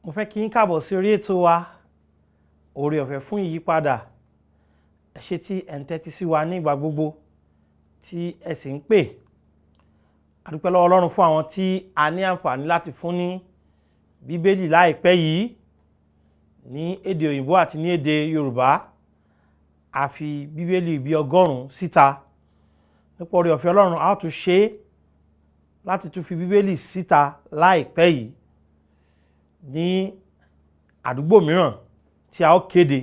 Mo fẹ́ kí yín káàbọ̀ sí orí ètò wa oore ọ̀fẹ́ fún ìyípadà. Ẹ ṣé tí ẹ̀ ń tẹ́tí sí wa ní ìgbà gbogbo tí ẹ sì ń pè. A dúpẹ́ lọ́wọ́ Ọlọ́run fún àwọn tí a ní àǹfààní láti fún ní Bíbélì láìpẹ́ yìí ní èdè òyìnbó àti ní èdè Yorùbá. A fi Bíbélì bí 100 síta. Nípa oore ọ̀fẹ́ Ọlọ́run a ó tún ṣe láti tún fi Bíbélì síta láìpẹ́ yìí ní àdúgbò mìíràn tí a ó kéde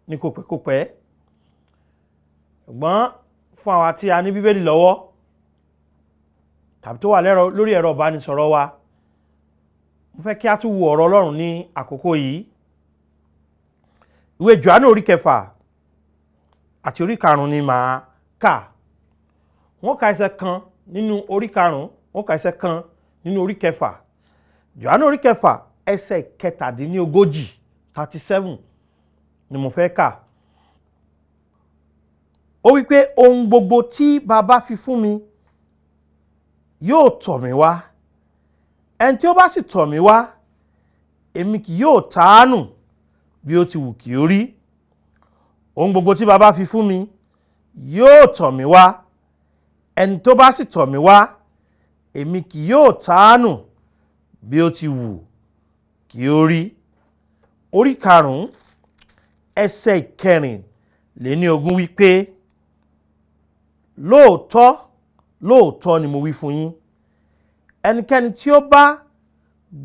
ní kòpẹ́kòpẹ́. Ṣùgbọ́n fún àwa tí a ní Bíbélì lọ́wọ́ tàbí tó wà lórí ẹ̀rọ ìbánisọ̀rọ̀ wa, mo fẹ́ kí a tún wo ọ̀rọ̀ Ọlọ́run ní àkókò yìí. Ìwé Jòhánù orí 6 àti orí 5 ni màá kà. Wọ́n ka ẹsẹ̀ kan nínú orí 5, wọ́n ka ẹsẹ̀ kan nínú orí 6. Jòhánù orí 6 ẹsẹ̀ 37 37 ni mo fẹ́ kà. Ó wí pé ohun gbogbo tí Baba fi fún mi yóò tọ̀ mí wá. Ẹni tí ó bá sì tọ̀ mí wá, èmi kì yóò tàánù bí ó ti wù kí ó rí. Ohun gbogbo tí Baba fi fún mi yóò tọ̀ mí wá. Ẹni tó bá sì tọ̀ mí wá, èmi kì yóò tàánù bí ó ti wù kí ó rí. Orí 5 ẹsẹ̀ 24 wí pé lóòótọ́ lóòótọ́ ni mo wí fún yín, ẹnikẹ́ni tí ó bá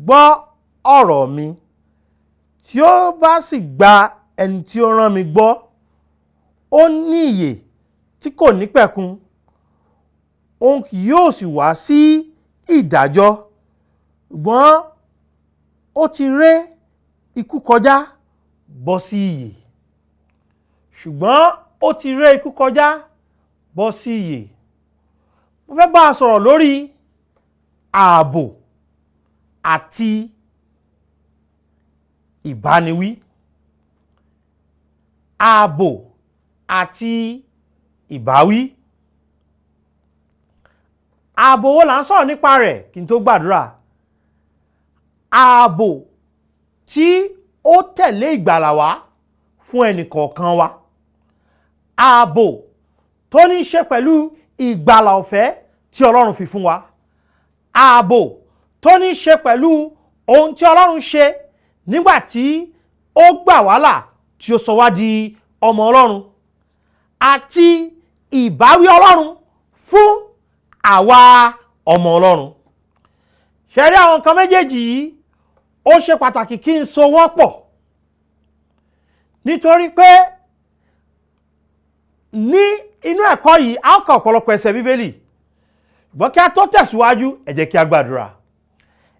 gbọ́ ọ̀rọ̀ mi tí ó bá sì gba ẹni tí ó rán mi gbọ́, ó ní ìyè tí kò ní pẹ̀kun, òun kì yóò sì wá sí ìdájọ́, ṣùgbọ́n ó ti ré ikú kọjá bọ́ sí ìyè. Ṣùgbọ́n ó ti ré ikú kọjá bọ́ sí ìyè. Mo fẹ́ bá a sọ̀rọ̀ lórí ààbò àti ìbániwí. Ààbò àti ìbáwí. Ààbò wo là ń sọ̀rọ̀ nípa rẹ̀ kí n tó gbàdúrà? Ààbò tí ó tẹ̀lé ìgbàlà wá fún ẹnì kọ̀ọ̀kan wa. Ààbò tó ní í ṣe pẹ̀lú ìgbàlà ọ̀fẹ́ tí Ọlọ́run fi fún wa. Ààbò tó ní í ṣe pẹ̀lú ohun tí Ọlọ́run ṣe nígbà tí ó gbà wá là tí ó sọ wá di ọmọ Ọlọ́run. Àti ìbáwí Ọlọ́run fún àwa ọmọ Ọlọ́run. Ṣé rí àwọn nǹkan méjèèjì yìí ó ṣe pàtàkì kí n so wọ́n pọ̀. Nítorí pé ní inú ẹ̀kọ́ yìí a ó kà ọ̀pọ̀lọpọ̀ ẹsẹ̀ Bíbélì. Ṣùgbọ́n kí a tó tẹ̀síwájú, ẹ jẹ́ kí a gbàdúrà.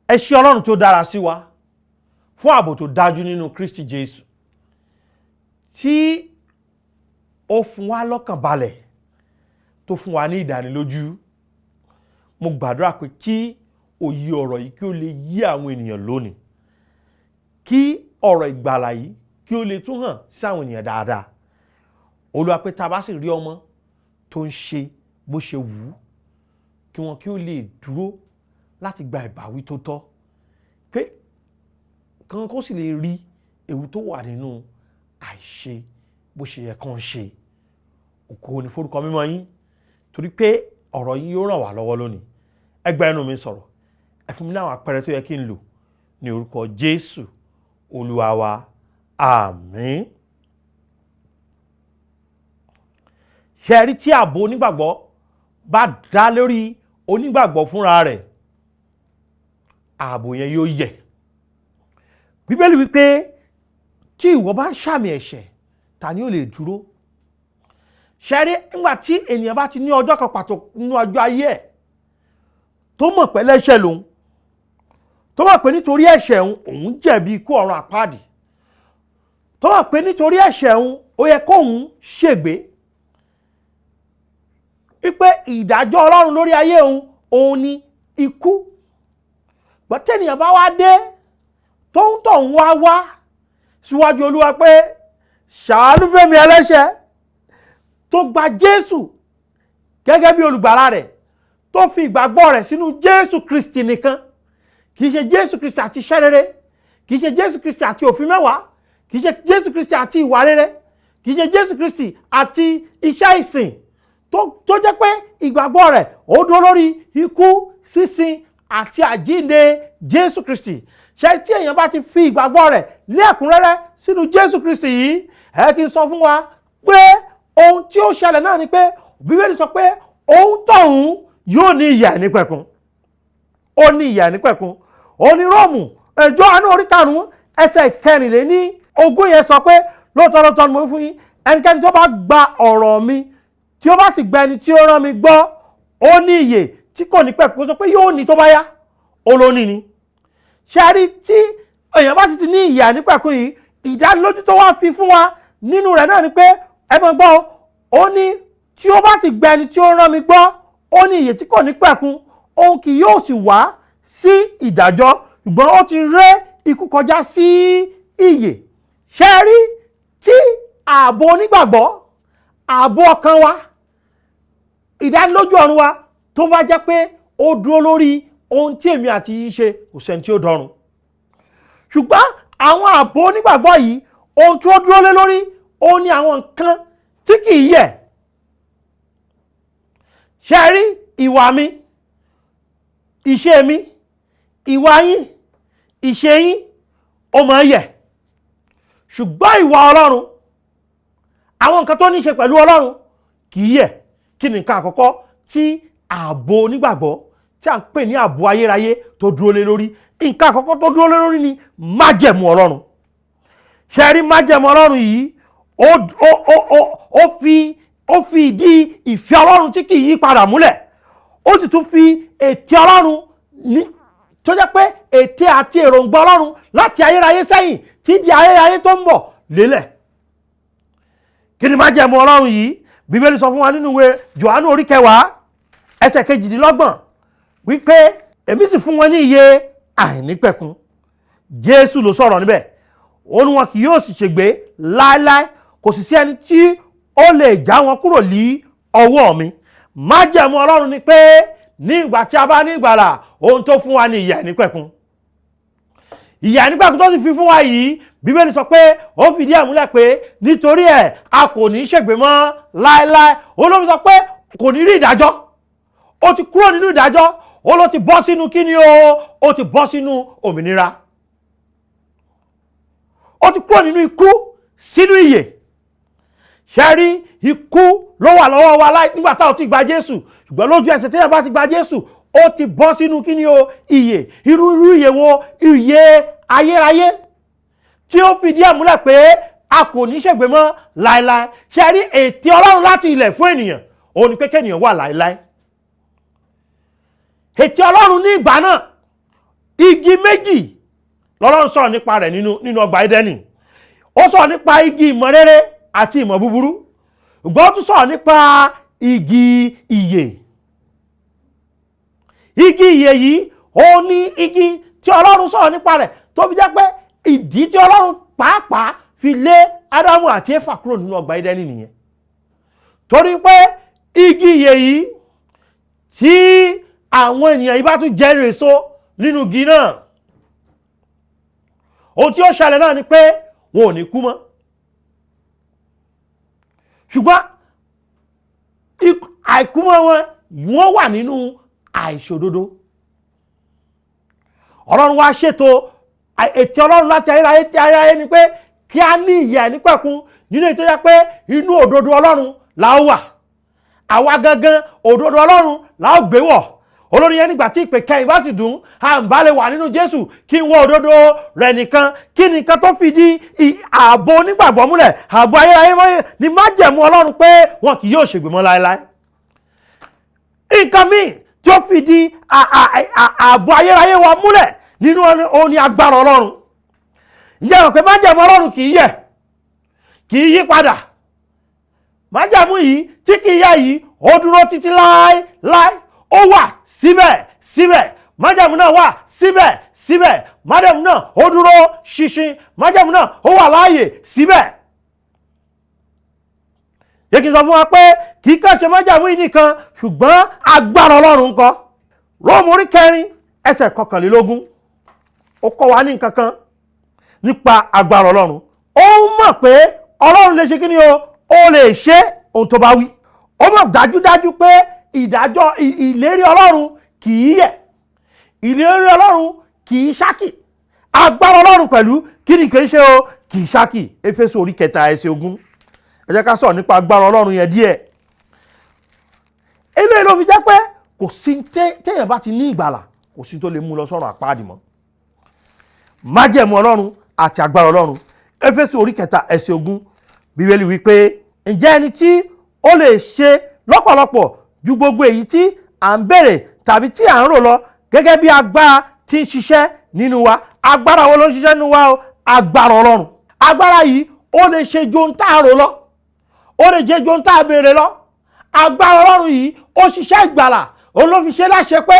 Ẹ ṣé Ọlọ́run tó dára sí wa fún ààbò tó dájú nínú Kristi Jésù, tí ó fún wa lọ́kàn balẹ̀, tó fún wa ní ìdánilójú. Mo gbàdúrà pé kí òye ọ̀rọ̀ yìí kí ó lè yí àwọn ènìyàn lónìí. Kí ọ̀rọ̀ ìgbàlà yìí kí ó lè tún hàn sí àwọn ènìyàn dáadáa. Olúwa pé tá bá sì rí ọmọ tó ń ṣe bó ṣe wù ú, kí wọn kí ó lè dúró láti gba ìbáwí tó tọ́. Pé kan kó sì lè rí ewu tó wà nínú àìṣe bó ṣe yẹ kán ṣe. Ògo ni forúkọ mímọ́ yín, torí pé ọ̀rọ̀ yín yóò ràn wá lọ́wọ́ lónìí. Ẹ gba ẹnu mi sọ̀rọ̀. Ẹ fún mi ní àwọn àpẹẹrẹ tó yẹ kí n lò ní orúkọ Jésù Olúwa wa. Àmín. Ṣé rí tí ààbò onígbàgbọ́ bá dá lórí onígbàgbọ́ fúnra rẹ̀, ààbò yẹn yóò yẹ̀. Bíbélì wípé tí ìwọ bá ń ṣàmì ẹ̀ṣẹ̀, ta ni ó lè dúró? Ṣé rí nígbà tí ènìyàn bá ti ní ọjọ́ kan pàtó nínú ọjọ́ ayé ẹ̀ tó mọ̀ pé ẹlẹ́ṣẹ̀ lòun, tó mọ̀ pé nítorí ẹ̀ṣẹ̀ òun jẹ̀bi ikú ọ̀run àpáàdì, tó mọ̀ pé nítorí ẹ̀ṣẹ̀ òun ó yẹ kóun ṣègbé, wípé ìdájọ́ Ọlọ́run lórí ayé òun ni ikú. Gbọ́tẹ́ ènìyàn bá wá dé tó ń tọ̀ ń wá síwájú Olúwa pé ṣàánú fẹ́mi ẹlẹ́ṣẹ̀, tó gba Jésù gẹ́gẹ́ bí olùgbàlà rẹ̀, tó fi ìgbàgbọ́ rẹ̀ sínú Jésù Kristi nìkan, kì í ṣe Jésù Kristi àti iṣẹ́ rere, kì í ṣe Jésù Kristi àti òfin mẹ́wàá, kì í ṣe Jésù Kristi àti ìwà rere, kì í ṣe Jésù Kristi àti iṣẹ́ ìsìn tó jẹ́ pé ìgbàgbọ́ rẹ̀ ó dúró lórí ikú, sísin àti àjíǹde Jésù Kristi. Ṣé tí èèyàn bá ti fi ìgbàgbọ́ rẹ̀ lẹ́kùnrẹ́rẹ́ sínú Jésù Kristi yìí, ẹ ti sọ fún wa pé ohun tí ó ṣẹlẹ̀ náà ni pé Bíbélì sọ pé ohun tọ̀hún yóò ní ìyè àìnípẹ̀kun. Ó ní ìyè àìnípẹ̀kun. Ó ní Róòmù Jòhánù orí 5 ẹsẹ̀ 24 yẹn sọ pé lóòótọ́ ni mo fún yín, ẹnikẹ́ni tó bá gba ọ̀rọ̀ mi tí ó bá sì gba ẹni tí ó rán mi gbọ́, ó ní ìyè tí kò ní pẹ̀kun. Ó sọ pé yóò ní tó bá yá, ó ló ní ni. Ṣé rí tí èèyàn bá ti ní ìyè àìnípẹ̀kun yìí, ìdánilójú tó wá fi fún wa nínú rẹ̀ náà ni pé ẹ máa gbọ́, ó ní tí ó bá sì gba ẹni tí ó rán mi gbọ́, ó ní ìyè tí kò ní pẹ̀kun, òun kì yóò sì wá sí ìdájọ́, ṣùgbọ́n ó ti ré ikú kọjá sí ìyè. Ṣé rí tí ààbò onígbàgbọ́, ààbò ọkàn wa, ìdánilójú ọ̀run wa tó bá jẹ́ pé ó dúró lórí ohun tí èmi àti yìí ṣe, kò sẹ́ni tí ó dọ̀run. Ṣùgbọ́n àwọn ààbò onígbàgbọ́ yìí, ohun tí ó dúró lé lórí ó ní àwọn nǹkan tí kì í yẹ̀. Ṣé rí ìwà mi, ìṣe mi, ìwà yín, ìṣe yín ó máa yẹ̀. Ṣùgbọ́n ìwà Ọlọ́run, àwọn nǹkan tó ní ṣe pẹ̀lú Ọlọ́run kì í yẹ̀. Kí ni nǹkan àkọ́kọ́ tí ààbò onígbàgbọ́ tí a ń pè ní ààbò ayérayé tó dúró lé lórí? Nǹkan àkọ́kọ́ tó dúró lé lórí ni májẹ̀mú Ọlọ́run. Ṣé rí májẹ̀mú Ọlọ́run yìí ó fi ìdí ìfẹ́ Ọlọ́run tí kì í yí padà múlẹ̀. Ó sì tún fi ète Ọlọ́run tó jẹ́ pé ète àti èròǹgbà Ọlọ́run láti ayérayé sẹ́yìn tí di ayérayé tó ń bọ̀ lélẹ̀. Kí ni májẹ̀mú Ọlọ́run yìí? Bíbélì sọ fún wa nínú ìwé Jòhánù orí 10 ẹsẹ̀ 22 wípé èmi sì fún wọn ní ìyè àìnípẹ̀kun. Jésù ló sọ̀rọ̀ níbẹ̀. Ó ní wọn kì yóò sì ṣègbé láéláé, kò sì sí ẹni tí ó lè já wọn kúrò ní ọwọ́ mi. Májẹ̀mú Ọlọ́run ni pé ní ìgbà tí a bá ní ìgbàlà, ohun tó fún wa ní ìyè àìnípẹ̀kun. Ìyè àìnípẹ̀kun tó sì fi fún wa yìí, Bíbélì sọ pé ó fìdí ẹ̀ múlẹ̀ pé nítorí ẹ̀ a kò ní ṣègbé mọ́ láéláé. Ó ló fi sọ pé kò ní rí ìdájọ́. Ó ti kúrò nínú ìdájọ́, ó ló ti bọ́ sínú kíni ó ti bọ́ sínú òmìnira. Ó ti kúrò nínú ikú sínú ìyè. Ṣé rí ikú ló wà lọ́wọ́ wa nígbà tá ò ti gba Jésù, ṣùgbọ́n lójú ẹsẹ̀ tí ẹ bá ti gba Jésù, ó ti bọ́ sínú kíni ìyè. Irú ìyè wo? Ìyè ayérayé tí ó fìdí ẹ̀ múlẹ̀ pé a kò ní ṣègbé mọ́ láéláé. Ṣé rí ète Ọlọ́run láti ilẹ̀ fún ènìyàn, ó ní pé kéèyàn wà láéláé. Ète Ọlọ́run ní ìgbà náà, igi méjì lọ́lọ́run sọ̀rọ̀ nípa rẹ̀ nínú ọgbà Édẹ́nì. Ó sọ̀rọ̀ nípa igi ìmọ̀ rere àti ìmọ̀ búburú, ṣùgbọ́n ó tún sọ̀rọ̀ nípa igi ìyè. Igi ìyè yìí ó ní igi tí Ọlọ́run sọ̀rọ̀ nípa rẹ̀ tó fi jẹ́ pé ìdí tí Ọlọ́run pàápàá fi lé Ádámù àti Éfà kúrò nínú ọgbà Édẹ́nì nìyẹn. Torí pé igi ìyè yìí tí àwọn ènìyàn yìí bá tún jẹ èso nínú igi náà, ohun tí ó ṣẹlẹ̀ náà ni pé wọn ò ní kú mọ́. Ṣùgbọ́n àìkúmọ́ wọn, wọ́n wà nínú àìṣòdodo. Ọlọ́run wá ṣètò ètè Ọlọ́run láti ayérayé tí ayérayé ni pé kí a ní ìyè àìnípẹ̀kun nínú ètò yẹ pé inú òdodo Ọlọ́run la ó wà. Àwa gangan òdodo Ọlọ́run la ó gbé wọ̀. Olórin yẹn nígbà tí ìpè kẹ́yìn bá sì dùn, à ń bá lè wà nínú Jésù kí n wọ òdodo rẹ̀ nìkan. Kí nìkan tó fìdí ààbò onígbàgbọ́ múlẹ̀, ààbò ayérayé mọ́lẹ̀ ni májẹ̀mú Ọlọ́run pé wọn kì yóò ṣègbé mọ́ láéláé. Nǹkan míì tí ó fìdí ààbò ayérayé wa múlẹ̀ nínú òun ni agbára Ọlọ́run. Ǹjẹ́ mọ̀ pé májẹ̀mú Ọlọ́run kì í yẹ̀, kì í yí padà. Májẹ̀mú yìí tí kì í yẹ̀ yìí, ó dúró títí láéláé. Ó wà síbẹ̀. Májẹ̀mú náà wà síbẹ̀. Májẹ̀mú náà ó dúró ṣinṣin. Májẹ̀mú náà ó wà láàyè síbẹ̀. Yẹ kí n sọ fún wa pé kì í kàn ṣe májẹ̀mú yìí nìkan, ṣùgbọ́n agbára Ọlọ́run ńkọ́. Róòmù orí 4 ẹsẹ̀ 21 ó kọ́ wa ní nǹkan kan nípa agbára Ọlọ́run. Ó mọ̀ pé Ọlọ́run lè ṣe kí ni ó lè ṣe ohun tó bá wí. Ó mọ̀ dájúdájú pé ìdájọ́ ìlérí Ọlọ́run kì í yẹ̀. Ìlérí Ọlọ́run kì í ṣákì. Agbára Ọlọ́run pẹ̀lú kí ni kì í ṣe kì í ṣákì. Éfésù orí 3 ẹsẹ̀ 20. Ẹ jẹ́ ká sọ̀rọ̀ nípa agbára Ọlọ́run yẹn díẹ̀. Eléyìí ló fi jẹ́ pé kò sí téèyàn bá ti ní ìgbàlà, kò sí tó lè mú lọ sọ́run àpáàdì mọ́. Májẹ̀mú Ọlọ́run àti agbára Ọlọ́run. Éfésù orí 3 ẹsẹ̀ 20. Bíbélì wí pé ǹjẹ́ ẹni tí ó lè ṣe lọ́pọ̀lọpọ̀ ju gbogbo èyí tí à ń béèrè tàbí tí à ń rò lọ, gẹ́gẹ́ bí agbára tí ń ṣiṣẹ́ nínú wa. Agbára wo ló ń ṣiṣẹ́ nínú wa o? Agbára Ọlọ́run. Agbára yìí ó lè ṣe ju ohun tá a rò lọ, ó lè ṣe ju ohun tá a béèrè lọ. Agbára Ọlọ́run yìí ó ṣiṣẹ́ ìgbàlà, òun ló fi ṣe láṣẹ pé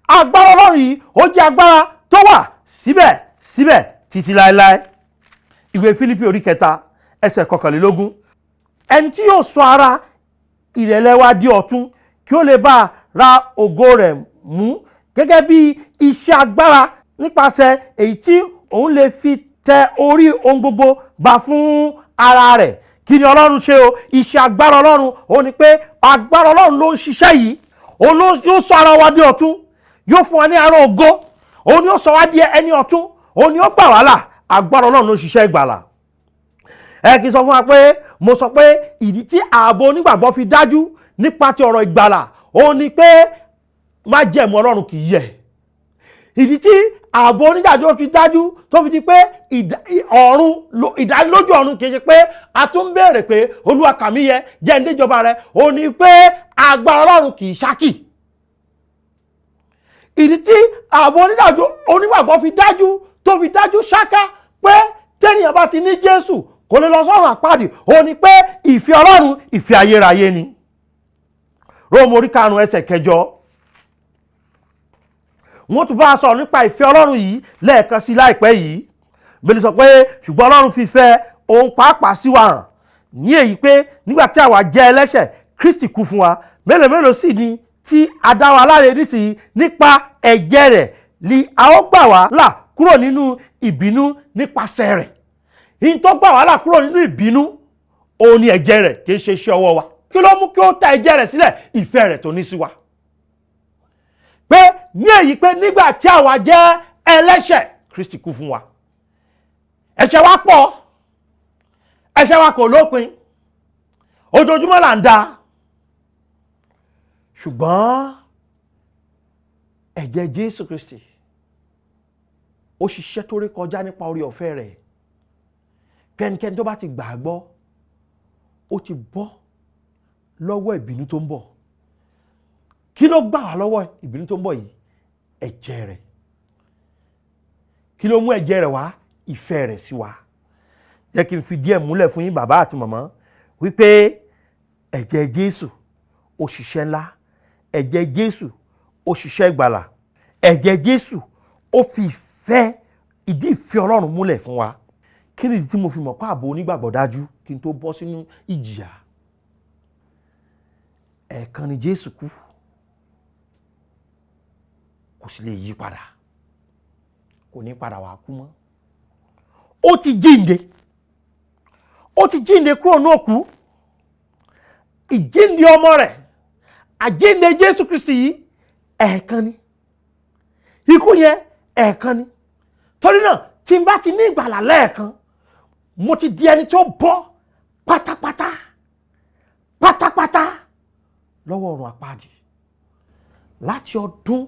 agbára Ọlọ́run yìí ó jẹ́ agbára tó wà síbẹ̀ títí láéláé. Ìwé Fílípì orí 3 ẹsẹ̀ 21. Ẹni tí yóò sọ ara ìrẹ̀lẹ̀ wa di ọ̀tun kí ó lè bá ra ògo rẹ̀ mú gẹ́gẹ́ bí iṣẹ́ agbára nípasẹ̀ èyí tí òun lè fi tẹ orí ohun gbogbo bá fún ara rẹ̀. Kí ni Ọlọ́run ṣe o? Iṣẹ́ agbára Ọlọ́run ó ní pé agbára Ọlọ́run ló ń ṣiṣẹ́ yìí. Òun yóò sọ ara wa di ọ̀tun, yóò fún wa ní ara ògo, òun yóò sọ wá di ẹni ọ̀tun, òun yóò gbà wá là. Agbára Ọlọ́run ló ń ṣiṣẹ́ ìgbàlà. Ẹ kì í sọ fún wa pé mo sọ pé ìdí tí ààbò onígbàgbọ́ fi dájú nípa ti ọ̀rọ̀ ìgbàlà ó ní pé májẹ̀mú Ọlọ́run kì í yẹ̀. Ìdí tí ààbò onígbàgbọ́ fi dájú tó fi di pé ìdánilójú ọ̀run kì í ṣe pé a tún ń béèrè pé Olúwa kà mí yẹ jẹ́ ń déjọba rẹ̀, ó ní pé agbára Ọlọ́run kì í ṣákì. Ìdí tí ààbò onígbàgbọ́ fi dájú tó fi dájú ṣáká pé tẹ́nìyàn bá ti ní Jésù kò lè lọ sọ́run àpáàdì, ó ní pé ìfẹ́ Ọlọ́run ìfẹ́ ayérayé ni. Róòmù orí 5 ẹsẹ̀ 8. Wọ́n tún bá a sọ̀rọ̀ nípa ìfẹ́ Ọlọ́run yìí lẹ́ẹ̀kan sí láìpẹ́ yìí. Bíbélì sọ pé ṣùgbọ́n Ọlọ́run fi fẹ́ òun pàápàá sí wa hàn ní èyí pé nígbà tí àwa jẹ́ ẹlẹ́ṣẹ̀, Kristi kú fún wa. Mélòó sì ni tí a dá wa láre nísìnyí nípa ẹ̀jẹ̀ rẹ̀ ni a ó gbà wá là kúrò nínú ìbínú nípasẹ̀ rẹ̀. Ìyìn tó gbà wá là kúrò nínú ìbínú òun ni ẹ̀jẹ̀ rẹ̀, kì í ṣe iṣẹ́ ọwọ́ wa. Kí ló mú kí ó ta ẹ̀jẹ̀ rẹ̀ sílẹ̀? Ìfẹ́ rẹ̀ tó ní sí wa. Pé ní èyí pé nígbà tí àwa jẹ́ ẹlẹ́ṣẹ̀, Kristi kú fún wa. Ẹ̀ṣẹ̀ wa pọ̀, ẹ̀ṣẹ̀ wa kò lópin, ojoojúmọ́ là ń dá. Ṣùgbọ́n ẹ̀jẹ̀ Jésù Kristi ó ṣiṣẹ́ tó rí kọjá nípa orí ọ̀fẹ́ rẹ̀. Kẹ́nikẹ́ni tó bá ti gbàgbọ́ ó ti bọ́ lọ́wọ́ ìbínú tó ń bọ̀. Kí ló gbà wá lọ́wọ́ ìbínú tó ń bọ̀ yìí? Ẹ̀jẹ̀ rẹ̀. Kí ló mú ẹ̀jẹ̀ rẹ̀ wá? Ìfẹ́ rẹ̀ sí wa. Jẹ́ kí n fi díẹ̀ múlẹ̀ fún yín bàbá àti màmá wípé ẹ̀jẹ̀ Jésù ó ṣiṣẹ́ ńlá. Ẹ̀jẹ̀ Jésù ó ṣiṣẹ́ ìgbàlà. Ẹ̀jẹ̀ Jésù ó fi ìdí ìfẹ́ Ọlọ́run múlẹ̀ fún wa. Kí ni ìdí tí mo fi mọ̀ pé ààbò onígbàgbọ́ dájú kí n tó bọ́ sínú ìjìyà? Ẹ̀ẹ̀kan ni Jésù kú, kò sì lè yí padà, kò ní padà wá kú mọ́. Ó ti jíǹde kúrò ní òkú. Ìjíǹde ọmọ rẹ̀, àjíǹde Jésù Kristi yìí ẹ̀ẹ̀kan ni. Ikú yẹn ẹ̀ẹ̀kan ni. Torí náà tí n bá ti ní ìgbàlà lẹ́ẹ̀kan, mo ti di ẹni tó bọ́ pátápátá lọ́wọ́ ọ̀run àpáàdì. Láti ọdún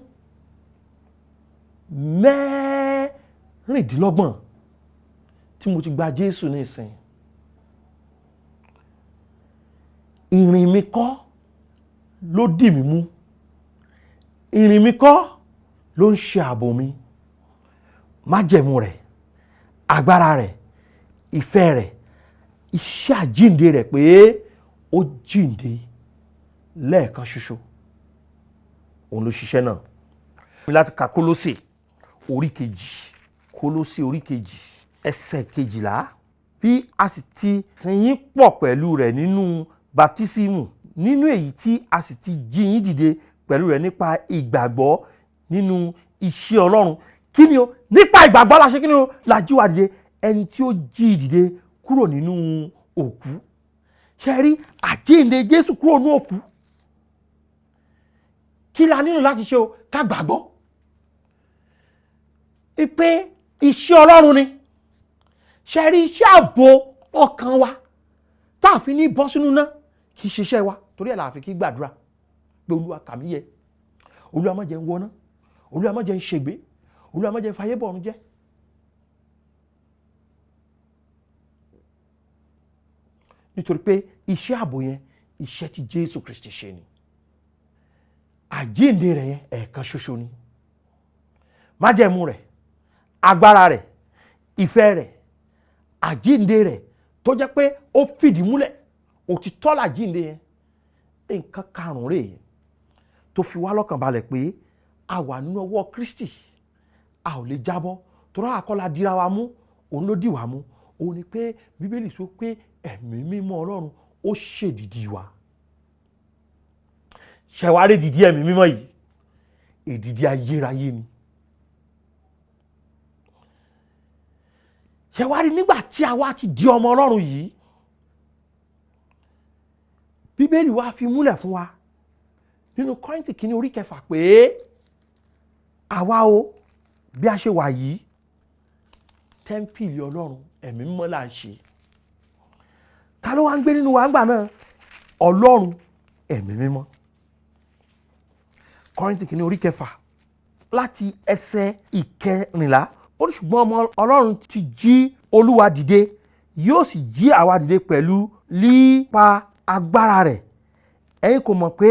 26 tí mo ti gba Jésù ní ìsìn, ìrìn mi kọ́ ló dì mí mú, ìrìn mi kọ́ ló ń ṣe ààbò mi. Májẹ̀mú rẹ̀, agbára rẹ̀, ìfẹ́ rẹ̀, iṣẹ́ àjíǹde rẹ̀ pé ó jíǹde lẹ́ẹ̀kan ṣoṣo, òun ló ṣiṣẹ́ náà. Láti ka Kólósè orí 2, Kólósè orí 2 ẹsẹ̀ 12. Bí a sì ti sìn yín pọ̀ pẹ̀lú rẹ̀ nínú baptísímù, nínú èyí tí a sì ti jí yín dìde pẹ̀lú rẹ̀ nípa ìgbàgbọ́ nínú iṣẹ́ Ọlọ́run. Kí ni o? Nípa ìgbàgbọ́ la ṣe kí ni o? La jí wa dìde. ẹni tí ó jí dìde kúrò nínú òkú. Ṣé rí àjíǹde Jésù kúrò nínú òkú? Kí la nílò láti ṣe o? Ká gbàgbọ́ pé iṣẹ́ Ọlọ́run ni. Ṣé rí iṣẹ́ ààbò ọkàn wa tá a fi ní bọ́ sínú náà kì í ṣiṣẹ́ wa, torí ẹ̀ la fi kí gbàdúrà pé Olúwa kà mí yẹ, Olúwa má jẹ́ n wọná, Olúwa má jẹ́ n ṣègbé, Olúwa má jẹ́ n fayé bọ̀run jẹ́. Nítorí pé iṣẹ́ ààbò yẹn iṣẹ́ tí Jésù Kristi ṣe ni. Àjíǹde rẹ̀ yẹn ẹ̀ẹ̀kan ṣoṣo ni. Májẹ̀mú rẹ̀, agbára rẹ̀, ìfẹ́ rẹ̀, àjíǹde rẹ̀ tó jẹ́ pé ó fìdí múlẹ̀, òtítọ́ làjíǹde yẹn. Nǹkan karùn-ún rèé tó fi wá lọ́kàn balẹ̀ pé a wà nínú ọwọ́ Kristi, a ò lè jábọ́ torí àkọ́lá dira wa mú, òun ló dì wá mú. Òun ni pé Bíbélì sọ pé ẹ̀mí mímọ́ Ọlọ́run ó ṣèdìdì wa. Ṣẹ̀wárí dìdí ẹ̀mí mímọ́ yìí, èdìdì ayérayé ni. Ṣẹ̀wárí nígbà tí àwa ti di ọmọ Ọlọ́run yìí, Bíbélì wa fi múlẹ̀ fún wa nínú Kọ́ríńtì kìíní orí 6 pé àwa o bí a ṣe wà yìí tẹ́ḿpìlì Ọlọ́run ẹ̀mí mímọ́ là ń ṣe. Ta ló wá ń gbé nínú wa ńgbà náà? Ọlọ́run ẹ̀mí mímọ́. Kọ́ríńtì kìíní orí 6 láti ẹsẹ̀ 14. Ó ní ṣùgbọ́n ọmọ Ọlọ́run ti jí Olúwa dìde, yóò sì jí àwa dìde pẹ̀lú lípa agbára rẹ̀. Ẹ̀yin kò mọ̀ pé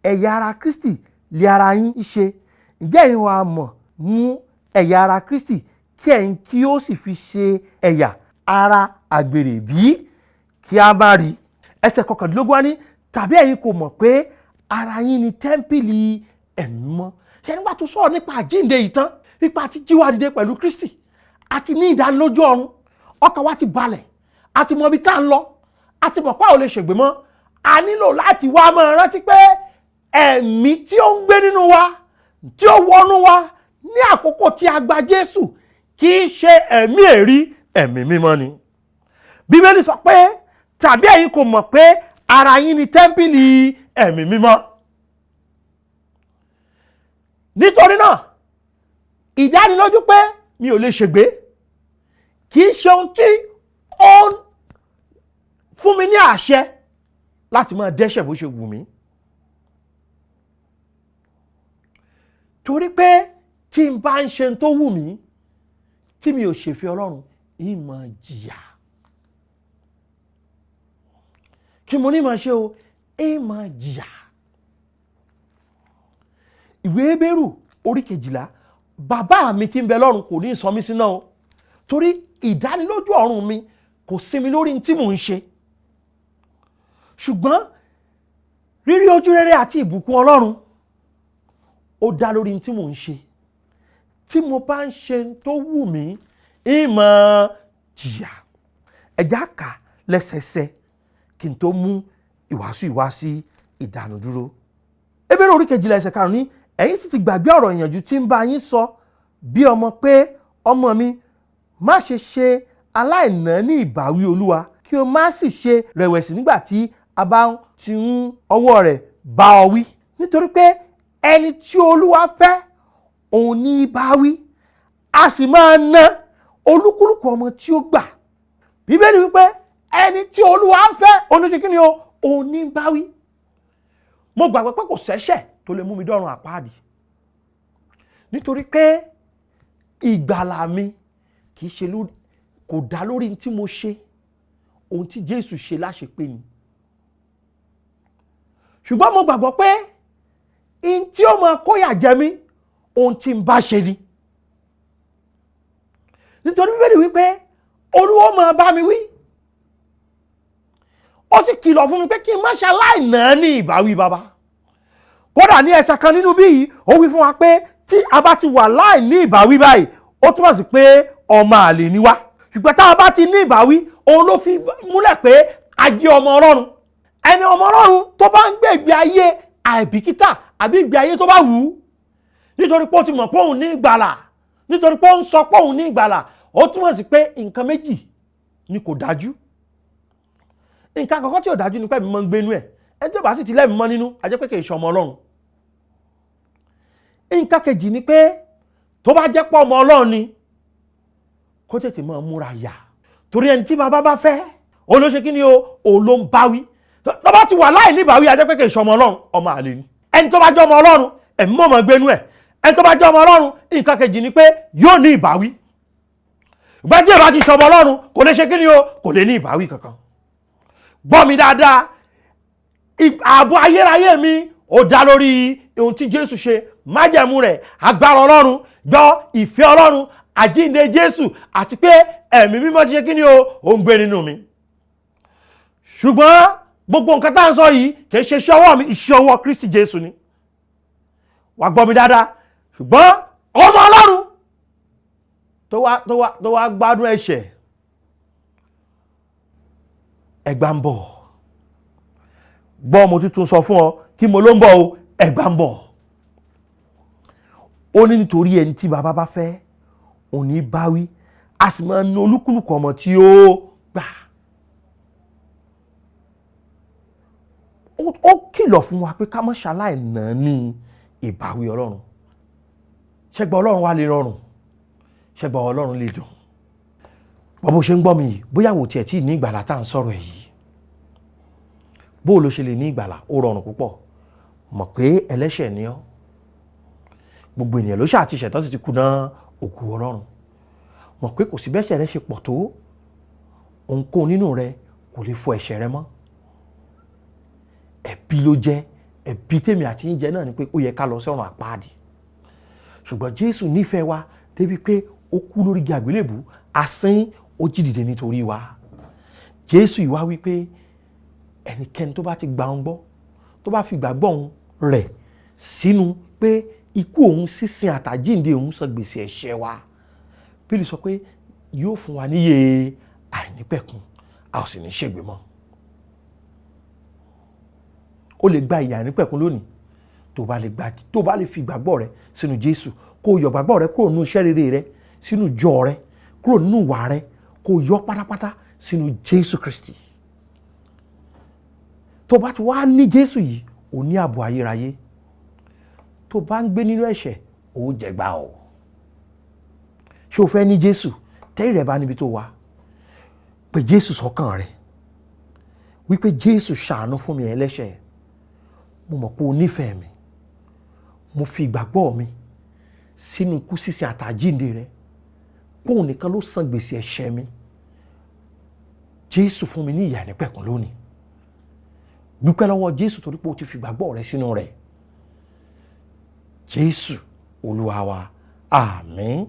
ẹ̀yà ara Kristi lé ara yín ṣe? Ǹjẹ́ ẹ̀yin wá mọ̀ mú ẹ̀yà ara Kristi kí ẹ̀yin kí ó sì fi ṣe ẹ̀yà ara àgbèrè bí? Kí a má rí. Ẹsẹ̀ 19 wá ní tàbí ẹ̀yin kò mọ̀ pé ara yín ni tẹ́ḿpìlì ẹ̀mí mímọ́. Ṣé nígbà tó sọ̀rọ̀ nípa àjíǹde yìí tán, nípa tí jí wa dìde pẹ̀lú Kristi, àti ní ìdánilójú ọ̀run, ọkàn wa ti balẹ̀, àti mọ ibi tá ń lọ, àti mọ̀ pé a ò lè ṣègbè mọ́. A nílò láti wá máa rántí pé ẹ̀mí tí ó ń gbé nínú wa, tí ó wọnú wa ní àkókò tí a gba Jésù, kì í ṣe ẹ̀mí èrí, ẹ̀mí mímọ́ ni. Bíbélì sọ pé tàbí ẹ̀yin kò mọ̀ pé ara yín ni tẹ́ḿpìlì ẹ̀mí mímọ́. Nítorí náà, ìdánilójú pé mi ò lè ṣègbé kì í ṣe ohun tí ó ń fún mi ní àṣẹ láti máa dẹ́ṣẹ̀ bó ṣe wù mí. Torí pé tí n bá ń ṣe tó wù mí, tí mi ò ṣèfẹ́ Ọlọ́run, ì máa jìyà. Kí mo ní máa ṣe o? Ì máa jìyà. Ìwé Hébérù orí 12, bàbá mi tí ń bẹ lọ́run kò ní sọ mí síná o, torí ìdánilójú ọ̀run mi kò sinmi lórí tí mò ń ṣe. Ṣùgbọ́n rírí ojú rere àti ìbùkún Ọlọ́run ó dá lórí tí mò ń ṣe. Tí mo bá ń ṣe tó wù mí, ì máa jìyà. Ẹ̀já kà lẹ́sẹsẹ kí n tó mú ìwá sí ìdánudúró. Hébérù orí 12 ẹsẹ̀ 5 ní ẹ̀yin sì ti gbàgbé ọ̀rọ̀ ìyànjú tí ń bá yín sọ bí ọmọ pé ọmọ mi má ṣe ṣe aláìná ní ìbáwí Olúwa, kí o má sì ṣe rẹ̀wẹ̀sì nígbà tí a bá ti ń ọwọ́ rẹ̀ bá ọ wí. Nítorí pé ẹni tí Olúwa fẹ́ òun ní bá wí, a sì máa ná olúkúlùkù ọmọ tí ó gbà. Bíbélì wípé ẹni tí Olúwa fẹ́ òun ṣe kí ni o? Òun ní bá wí. Mo gbàgbọ́ pé kò sẹ́ṣẹ̀ tó lè mú mi dọ́run àpáàdì. Nítorí pé ìgbàlà mi kì í ṣe kò dá lórí tí mo ṣe, ohun tí Jésù ṣe láṣepé ni. Ṣùgbọ́n mo gbàgbọ́ pé in tí ó máa kóyà jẹ mí, ohun tí ń bá ṣe ni. Nítorí Bíbélì wípé Olúwa máa bá mi wí. Ó sì kìlọ̀ fún mi pé kí n má ṣe aláìná ní ìbáwí baba. Kódà ní ẹsẹ̀ kan nínú bí yìí, ó wí fún wa pé tí a bá ti wà láì ní ìbáwí báyìí, ó túmọ̀ sí pé ọmọ àlè ni wá. Ṣùgbọ́n tá a bá ti ní ìbáwí, òun ló fi múlẹ̀ pé a jẹ́ ọmọ Ọlọ́run. Ẹni ọmọ Ọlọ́run tó bá ń gbé ìgbé ayé àìbìkítà àbí ìgbé ayé tó bá wù ú, nítorí pé ó ti mọ̀ pé òun ní ìgbàlà, nítorí pé ó ń sọ pé òun ní ìgbàlà, ó túmọ̀ sí pé nǹkan méjì ni kò dájú. Nǹkan àkọ́kọ́ tí ò dájú ni pé ẹ̀mí mímọ́ ń gbénú ẹ̀. Ẹni tí ó bá sì ti lẹ́mìí mọ́ nínú a jẹ́ pé kì í ṣe ọmọ Ọlọ́run. Nǹkan kejì ni pé tó bá jẹ́ pé ọmọ Ọlọ́run ni kó tètè máa múra yà. Torí ẹni tí bàbá bá fẹ́ òun ló ṣe kí ni o, òun ló ń báwí. Tó bá ti wà láì ní ìbáwí a jẹ́ pé kì í ṣe ọmọ Ọlọ́run, ọmọ àlè ni. Ẹni tó bá jẹ́ ọmọ Ọlọ́run ẹ̀mí mímọ́ máa gbénú ẹ̀. Ẹni tó bá jẹ́ ọmọ Ọlọ́run nǹkan kejì ni pé yóò ní ìbáwí. Ìgbà tí ìbá ti ṣe ọmọ Ọlọ́run kò lè ṣe kí ni o, kò lè ní ìbáwí kankan. Gbọ́ mi dáadáa, ààbò ayérayé mi ó dá lórí ohun tí Jésù ṣe, májẹ̀mú rẹ̀, agbára Ọlọ́run, gbọ́ ìfẹ́ Ọlọ́run, àjíǹde Jésù àti pé ẹ̀mí mímọ́ ti ṣe kí ni o, ó ń gbé nínú mi. Ṣùgbọ́n gbogbo nǹkan tá à ń sọ yìí kì í ṣe iṣẹ́ ọwọ́ mi, iṣẹ́ ọwọ́ Kristi Jésù ni. Wá gbọ́ mi dáadáa, ṣùgbọ́n ọmọ Ọlọ́run tó wá gbádùn ẹ̀ṣẹ̀, ẹ̀gbà ń bọ̀. Gbọ́ mo tuntun sọ fún ọ kí mo ló ń bọ̀ o, ẹ̀gbà ń bọ̀. Ó ní nítorí ẹni tí bàbá bá fẹ́ òní báwí, a sì máa ń olúkúlùkù ọmọ tí ó gbà. Ó kìlọ̀ fún wa pé ká má ṣaláì nà ní ìbáwí Ọlọ́run. Ṣẹ́gbà Ọlọ́run wá lè rọrùn, ṣẹ́gbà Ọlọ́run lè dùn. Bó ṣe ń gbọ́ mi yìí, bóyá wò tiẹ̀ tí ní ìgbàlà tá à ń sọ̀rọ̀ yìí, bó ló ṣe lè ní ìgbàlà, ó rọrùn púpọ̀. Mọ̀ pé ẹlẹ́ṣẹ̀ ni ọ́. Gbogbo ènìyàn ló ṣáà ti ṣẹ̀ tán sì ti kùnà ògo Ọlọ́run. Mọ̀ pé kò sí bẹ́ṣẹ̀ rẹ ṣe pọ̀ tó, ohunkóhun nínú rẹ kò lè fọ ẹ̀ṣẹ̀ rẹ mọ́. Ẹ̀bi ló jẹ́, ẹ̀bi tèmi àti yín jẹ náà ni pé ó yẹ ká lọ sọ́run àpáàdì. Ṣùgbọ́n Jésù nífẹ̀ẹ́ wa débi pé ó kú lórí igi àgbélébùú, asín, ó jí dìde nítorí wa. Jésù ìwá wípé ẹnikẹ́ni tó bá ti gba òun gbọ́, tó bá fi ìgbàgbọ́ òun rẹ̀ sínú pé ikú òun, sísin àtàjíǹde òun san gbèsè ẹ̀ṣẹ̀ wa, Bíbélì sọ pé yóò fún wa níyè àìnípẹ̀kun, a ò sì ní ṣègbé mọ́. O lè gba ìyè àìnípẹ̀kun lónìí tó bá lè fi ìgbàgbọ́ rẹ sínú Jésù, kó yọ ìgbàgbọ́ rẹ kúrò nínú iṣẹ́ rere rẹ, sínú ìjọ rẹ, kúrò nínú ìwà rẹ, kó yọ pátápátá sínú Jésù Kristi. Tó bá ti wá ní Jésù yìí, ó ní ààbò ayérayé. Tó bá ń gbé nínú ẹ̀ṣẹ̀, ó jẹ̀gbà o. Ṣé o fẹ́ ní Jésù? Tẹ́rì rẹ bá níbi tó wà, pé Jésù sọ́kàn rẹ wípé Jésù ṣàánú fún mi ẹlẹ́ṣẹ̀. Mo mọ̀ pé o nífẹ̀ẹ́ mi. Mo fi ìgbàgbọ́ mi sínú ikú, sísin àtàjíǹde rẹ. Pé òun nìkan ló san gbèsè ẹ̀ṣẹ̀ mi. Jésù fún mi ní ìyè àìnípẹ̀kun lónìí. Dúpẹ́ lọ́wọ́ Jésù torí pé o ti fi ìgbàgbọ́ rẹ sínú rẹ̀. Jésù Olúwa wa, àmín.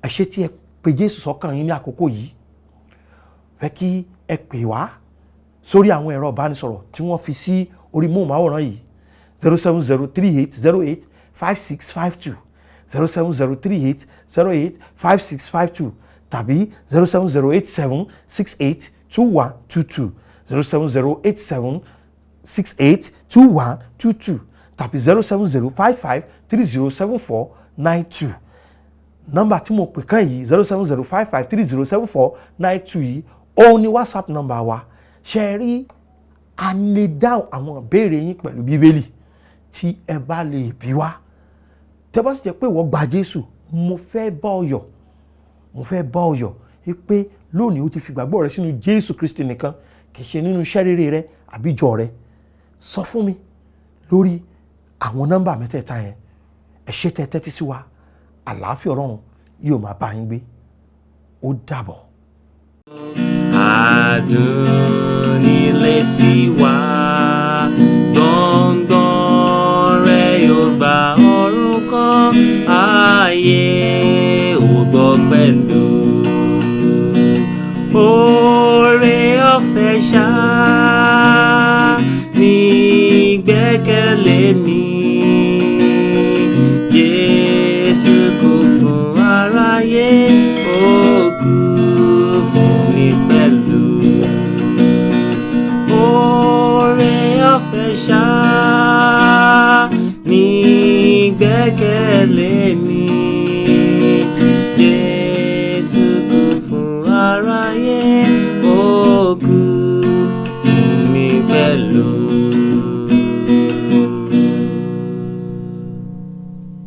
Ẹ ṣé tí ẹ pe Jésù sọ́kàn yín ní àkókò yìí. Fẹ́ kí ẹ pè wá sórí àwọn ẹ̀rọ ìbánisọ̀rọ̀ tí wọ́n fi sí orí móhùnmáwòrán yìí. 07038085652 07038085652 tàbí 07087682122 07087682122 tàbí 07055307492. Nọ́mbà tí mo pè kàn yìí 07055307492 yìí òun ni WhatsApp nọ́mbà wa. Ṣé rí, a lè dáhùn àwọn ìbéèrè yín pẹ̀lú Bíbélì tí ẹ bá lè bí wá. Tẹ́ bá sì jẹ́ pé ìwọ gba Jésù, mo fẹ́ bá ọ yọ̀ pé lónìí o ti fi ìgbàgbọ́ rẹ sínú Jésù Kristi nìkan, kì í ṣe nínú iṣẹ́ rere rẹ àbí ìjọ rẹ. Sọ fún mi lórí àwọn nọ́mbà mẹ́tẹ̀ẹ̀ta yẹn. Ẹ ṣé tẹ́ tẹ́tí sí wa. Àlàáfíà Ọlọ́run yóò máa bá yín gbé. Ó dàbọ̀. Adùn nílé tiwa, gbọ̀ngbọ̀n rẹ̀ yóò gba ọ̀run kan, ayé ò gbọ́ pẹ̀lú. Oore ọ̀fẹ́ ṣá ní gbẹ́kẹ̀lé mi. Jésù kú fún aráyé, ó kú fún mi pẹ̀lú. Oore ọ̀fẹ́ ṣá ní gbẹ́kẹ̀lé mi. pẹ̀lú.